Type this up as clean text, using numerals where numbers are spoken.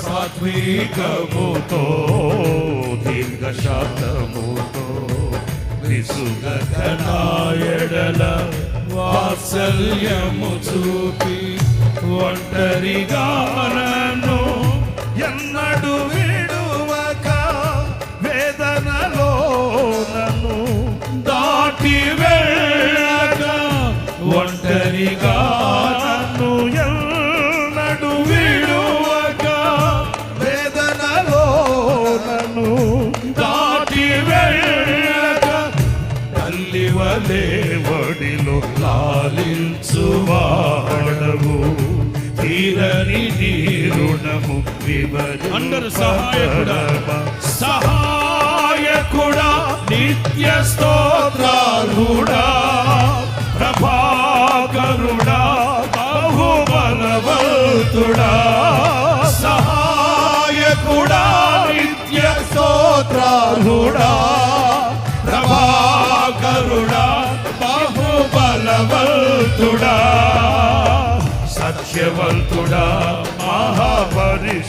సాత్వికముతో దీర్ఘశాంతముతో విసుగక నా ఎడల వాత్సల్యము చూపి ఒంటరిగా నన్ను ఎన్నడు విడువక వేదనలో నన్ను దాటి వెళ్ళక ఒంటరిగా నన్ను ఎన్నడు విడువక వేదనలో నన్ను దాటి వెళ్ళక తల్లివలే వడిలో లాలించువాడవు తీరని నీ రుణము అందరు సహాయకుడా నిత్య స్తోత్రాలుడా ప్రభాకరుడా బహుబలవంతుడా సహాయకుడా నిత్య స్తోత్రాలుడా ప్రభాకరుడా బహుబలవంతుడా సత్యవంతుడా మహాపరిశుద్ధుడా